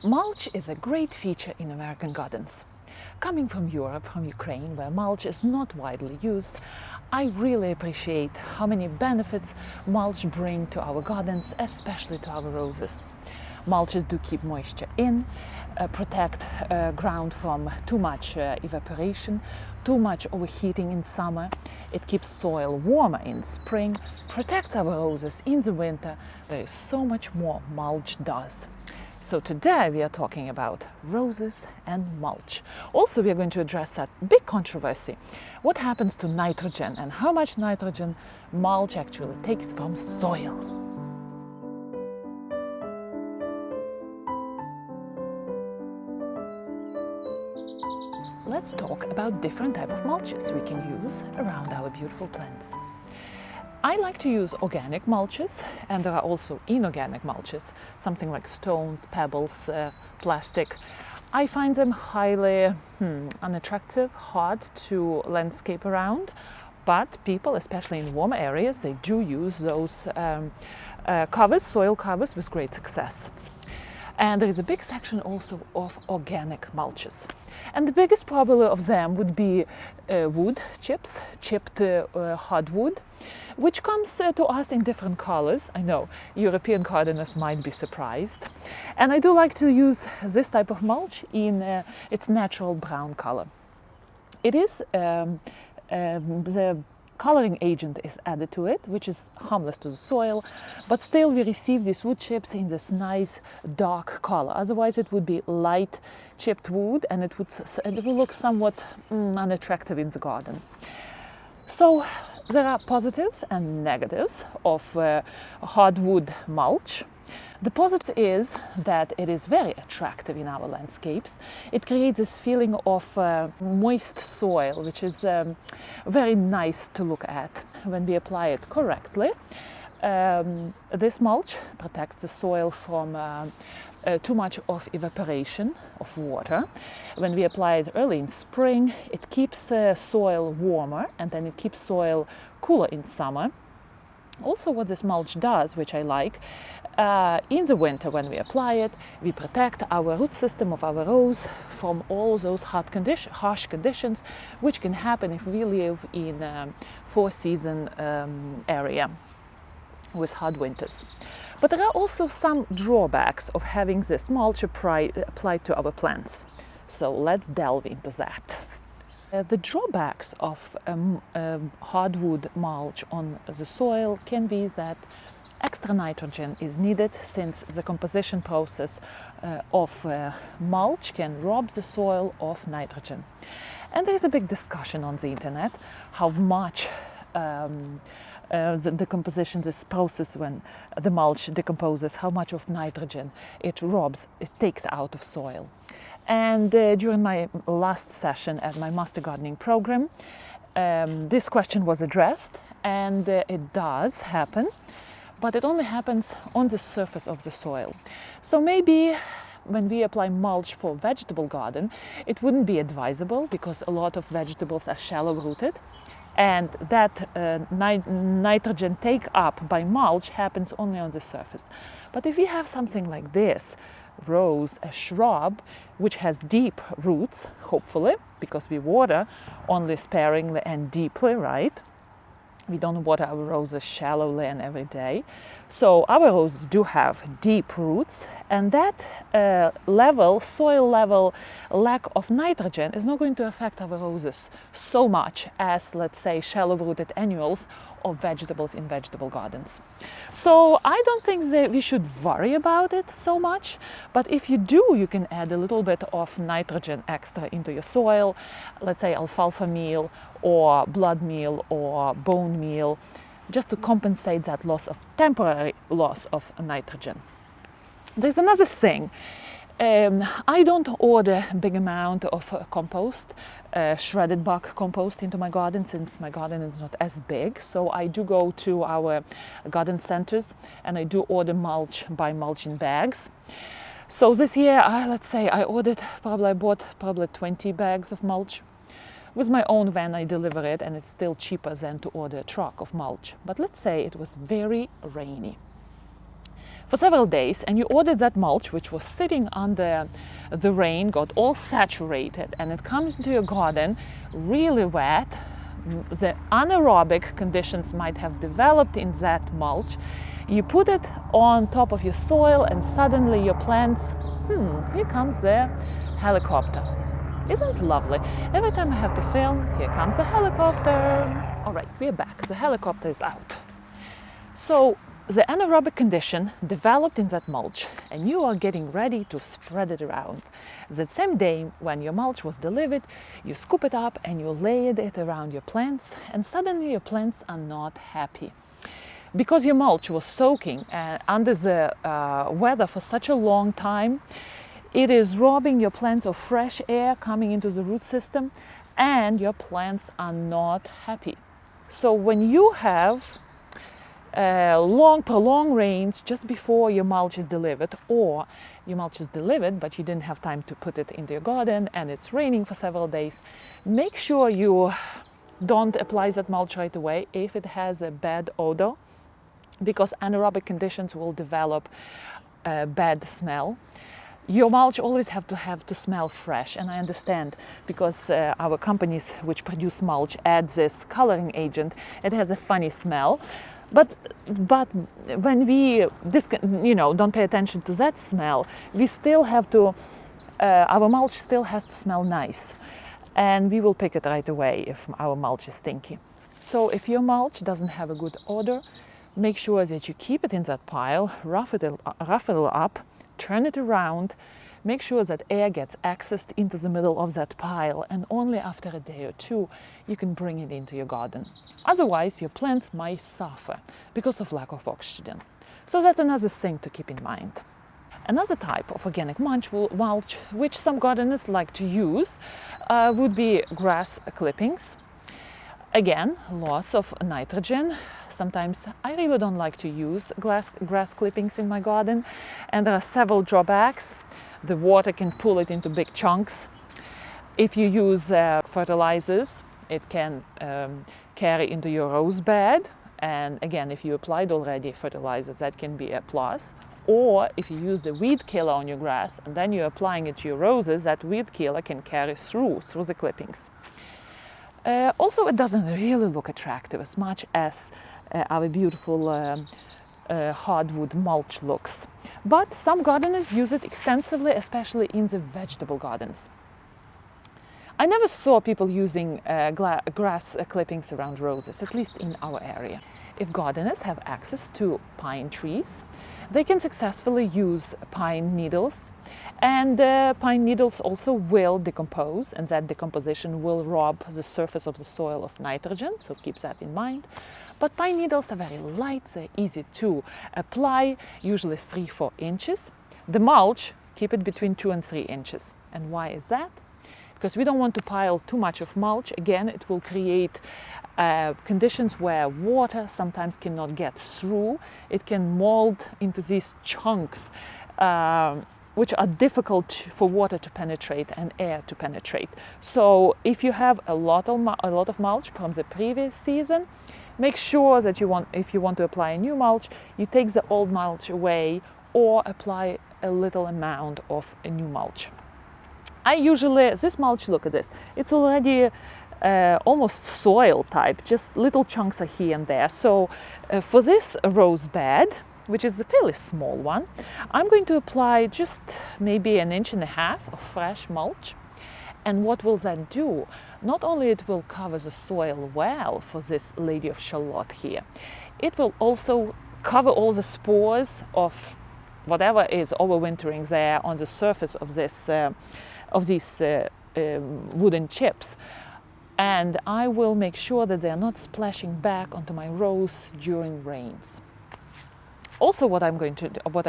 Mulch is a great feature in American gardens. Coming from Europe, from Ukraine, where mulch is not widely used, I really appreciate how many benefits mulch bring to our gardens, especially to our roses. Mulches do keep moisture in, protect ground from too much evaporation, too much overheating in summer. It keeps soil warmer in spring, protects our roses in the winter. There is so much more mulch does. So today we are talking about roses and mulch. Also, we are going to address that big controversy. What happens to nitrogen and how much nitrogen mulch actually takes from soil? Let's talk about different types of mulches we can use around our beautiful plants. I like to use organic mulches, and there are also inorganic mulches, something like stones, pebbles, plastic. I find them highly unattractive, hard to landscape around, but people, especially in warm areas, they do use those covers, soil covers, with great success. And there is a big section also of organic mulches. And the biggest problem of them would be wood chips, chipped hardwood, which comes to us in different colors. I know European gardeners might be surprised. And I do like to use this type of mulch in its natural brown color. It is the coloring agent is added to it, which is harmless to the soil, but still we receive these wood chips in this nice dark color. Otherwise it would be light chipped wood, and it would look somewhat unattractive in the garden. So there are positives and negatives of hardwood mulch. The positive is that it is very attractive in our landscapes. It creates this feeling of moist soil, which is very nice to look at when we apply it correctly. This mulch protects the soil from too much of evaporation of water. When we apply it early in spring, it keeps the soil warmer, and then it keeps soil cooler in summer. Also, what this mulch does, which I like, in the winter when we apply it, we protect our root system of our rose from all those harsh conditions which can happen if we live in a four-season area with hard winters. But there are also some drawbacks of having this mulch applied to our plants. So let's delve into that. The drawbacks of hardwood mulch on the soil can be that extra nitrogen is needed, since the composition process of mulch can rob the soil of nitrogen. And there is a big discussion on the internet how much the decomposition, this process when the mulch decomposes, how much of nitrogen it takes out of soil. And during my last session at my Master Gardening program, this question was addressed, and it does happen, but it only happens on the surface of the soil. So maybe when we apply mulch for vegetable garden, it wouldn't be advisable, because a lot of vegetables are shallow rooted, and that nitrogen take up by mulch happens only on the surface. But if we have something like this, rose, a shrub, which has deep roots, hopefully, because we water only sparingly and deeply, right? We don't water our roses shallowly and every day. So our roses do have deep roots, and that soil level lack of nitrogen is not going to affect our roses so much as, let's say, shallow-rooted annuals or vegetables in vegetable gardens. So I don't think that we should worry about it so much, but if you do, you can add a little bit of nitrogen extra into your soil, let's say alfalfa meal or blood meal or bone meal, just to compensate that temporary loss of nitrogen. There's another thing. I don't order a big amount of compost, shredded bark compost into my garden, since my garden is not as big. So I do go to our garden centers and I do order mulch by mulch in bags. So this year, let's say I bought probably 20 bags of mulch. With my own van I deliver it, and it's still cheaper than to order a truck of mulch. But let's say it was very rainy. for several days, and you ordered that mulch, which was sitting under the rain, got all saturated, and it comes into your garden really wet, the anaerobic conditions might have developed in that mulch. You put it on top of your soil, and suddenly your plants, here comes the helicopter. Isn't it lovely? Every time I have to film, here comes the helicopter. All right, we're back. The helicopter is out. So the anaerobic condition developed in that mulch, and you are getting ready to spread it around. The same day when your mulch was delivered, you scoop it up and you layered it around your plants, and suddenly your plants are not happy. Because your mulch was soaking under the weather for such a long time, it is robbing your plants of fresh air coming into the root system, and your plants are not happy. So when you have prolonged rains just before your mulch is delivered, or your mulch is delivered but you didn't have time to put it into your garden and it's raining for several days, make sure you don't apply that mulch right away if it has a bad odor, because anaerobic conditions will develop a bad smell. Your mulch always have to smell fresh, and I understand, because our companies which produce mulch add this coloring agent. It has a funny smell, but when we don't pay attention to that smell, we still have to. Our mulch still has to smell nice, and we will pick it right away if our mulch is stinky. So if your mulch doesn't have a good odor, make sure that you keep it in that pile, rough it up, turn it around, make sure that air gets accessed into the middle of that pile, and only after a day or two you can bring it into your garden. Otherwise, your plants might suffer because of lack of oxygen. So that's another thing to keep in mind. Another type of organic mulch which some gardeners like to use would be grass clippings. Again, loss of nitrogen. Sometimes I really don't like to use grass clippings in my garden, and there are several drawbacks. The water can pull it into big chunks. If you use fertilizers, it can carry into your rose bed, and again, if you applied already fertilizers, that can be a plus. Or if you use the weed killer on your grass and then you're applying it to your roses, that weed killer can carry through the clippings. Also, it doesn't really look attractive as much as our beautiful hardwood mulch looks. But some gardeners use it extensively, especially in the vegetable gardens. I never saw people using grass clippings around roses, at least in our area. If gardeners have access to pine trees, they can successfully use pine needles, and pine needles also will decompose, and that decomposition will rob the surface of the soil of nitrogen, so keep that in mind. But pine needles are very light, they're easy to apply, usually 3-4 inches. The mulch, keep it between 2 and 3 inches. And why is that? Because we don't want to pile too much of mulch. Again, it will create conditions where water sometimes cannot get through. It can mold into these chunks which are difficult for water to penetrate and air to penetrate. So if you have a lot of mulch from the previous season, make sure that if you want to apply a new mulch, you take the old mulch away or apply a little amount of a new mulch. This mulch, look at this, it's already almost soil type, just little chunks are here and there. So for this rose bed, which is a fairly small one, I'm going to apply just maybe 1.5 inches of fresh mulch. And what will that do? Not only it will cover the soil well for this Lady of Shalott here, it will also cover all the spores of whatever is overwintering there on the surface of these wooden chips. And I will make sure that they're not splashing back onto my rose during rains. Also, what I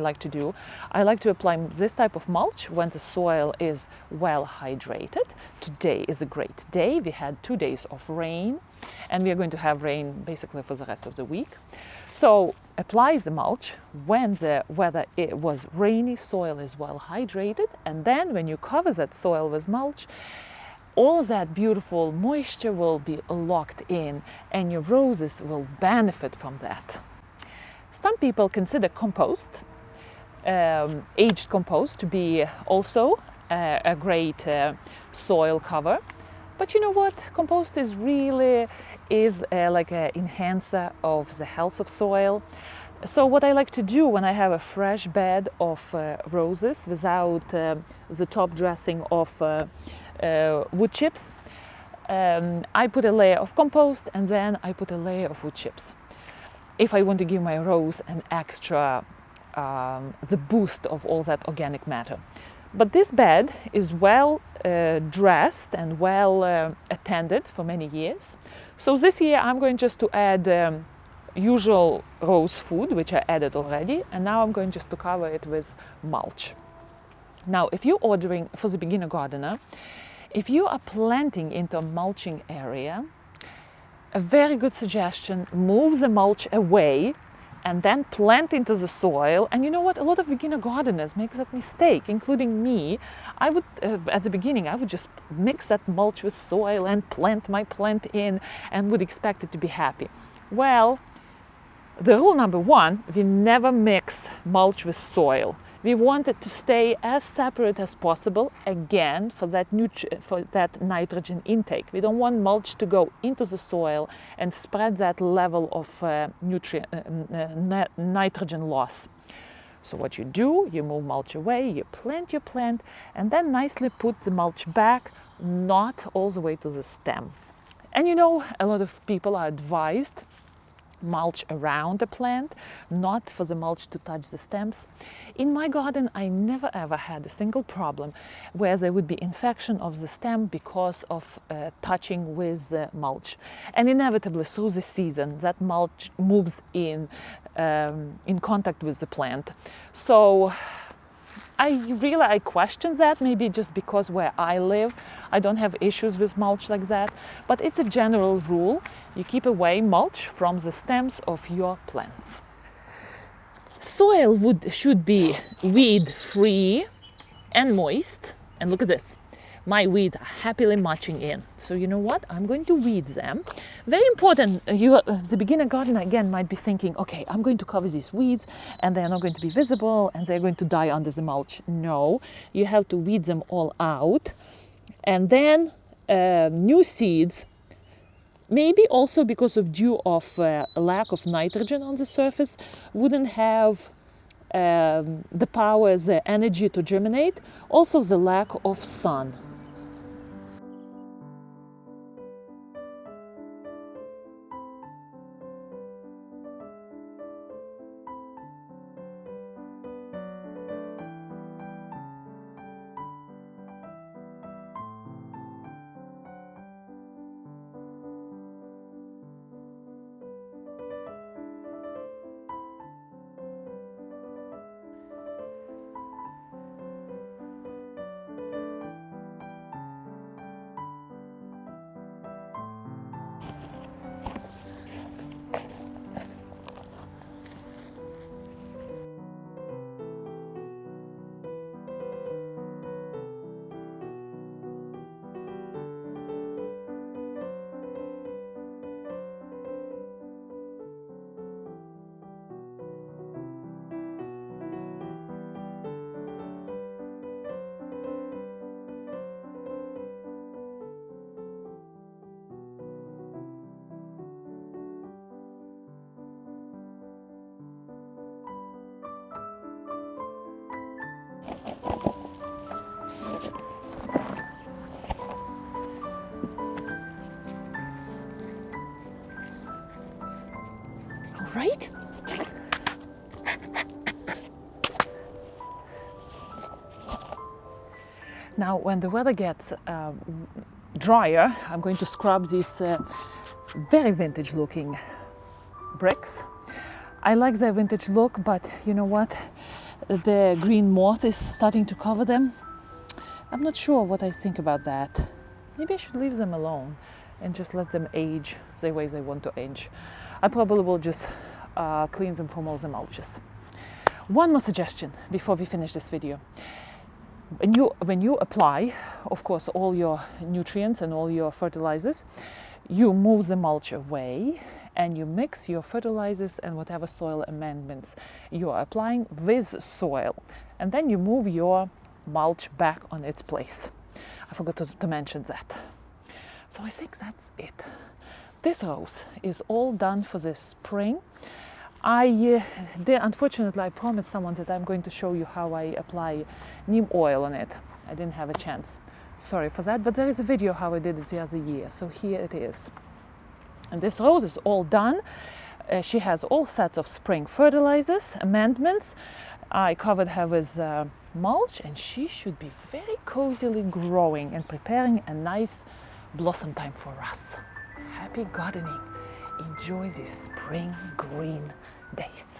like to do, I like to apply this type of mulch when the soil is well hydrated. Today is a great day. We had 2 days of rain, and we are going to have rain basically for the rest of the week. So apply the mulch when the weather was rainy, soil is well hydrated, and then when you cover that soil with mulch, all that beautiful moisture will be locked in, and your roses will benefit from that. Some people consider compost aged compost to be also a great soil cover. But you know what? Compost is really like an enhancer of the health of soil. So what I like to do when I have a fresh bed of roses without the top dressing of wood chips, I put a layer of compost and then I put a layer of wood chips. If I want to give my rose an extra, the boost of all that organic matter. But this bed is well dressed and well attended for many years. So this year I'm going just to add usual rose food, which I added already, and now I'm going just to cover it with mulch. Now, if you're ordering for the beginner gardener, if you are planting into a mulching area, a very good suggestion, move the mulch away and then plant into the soil. And you know what? A lot of beginner gardeners make that mistake, including me. I would, at the beginning, I would just mix that mulch with soil and plant my plant in and would expect it to be happy. Well, the rule number one, we never mix mulch with soil. We want it to stay as separate as possible, again, for that nitrogen intake. We don't want mulch to go into the soil and spread that level of nitrogen loss. So what you do, you move mulch away, you plant your plant, and then nicely put the mulch back, not all the way to the stem. And you know, a lot of people are advised mulch around the plant, not for the mulch to touch the stems. In my garden, I never ever had a single problem where there would be infection of the stem because of touching with the mulch. And inevitably through the season, that mulch moves in contact with the plant. So I question that, maybe just because where I live, I don't have issues with mulch like that. But it's a general rule. You keep away mulch from the stems of your plants. Soil should be weed-free and moist. And look at this. My weeds are happily marching in. So you know what? I'm going to weed them. Very important. The beginner gardener again might be thinking, okay, I'm going to cover these weeds and they're not going to be visible and they're going to die under the mulch. No, you have to weed them all out. And then new seeds, maybe also because of due of lack of nitrogen on the surface, wouldn't have the power, the energy to germinate. Also the lack of sun. Right? Now, when the weather gets drier, I'm going to scrub these very vintage looking bricks. I like their vintage look, but you know what? The green moth is starting to cover them. I'm not sure what I think about that. Maybe I should leave them alone and just let them age the way they want to age. I probably will just clean them from all the mulches. One more suggestion before we finish this video. When you apply, of course, all your nutrients and all your fertilizers, you move the mulch away and you mix your fertilizers and whatever soil amendments you are applying with soil. And then you move your mulch back on its place. I forgot to mention that. So I think that's it. This rose is all done for this spring. Unfortunately, I promised someone that I'm going to show you how I apply neem oil on it. I didn't have a chance. Sorry for that, but there is a video how I did it the other year. So here it is. And this rose is all done. She has all sets of spring fertilizers, amendments. I covered her with mulch, and she should be very cozily growing and preparing a nice blossom time for us. Happy gardening. Enjoy these spring green days.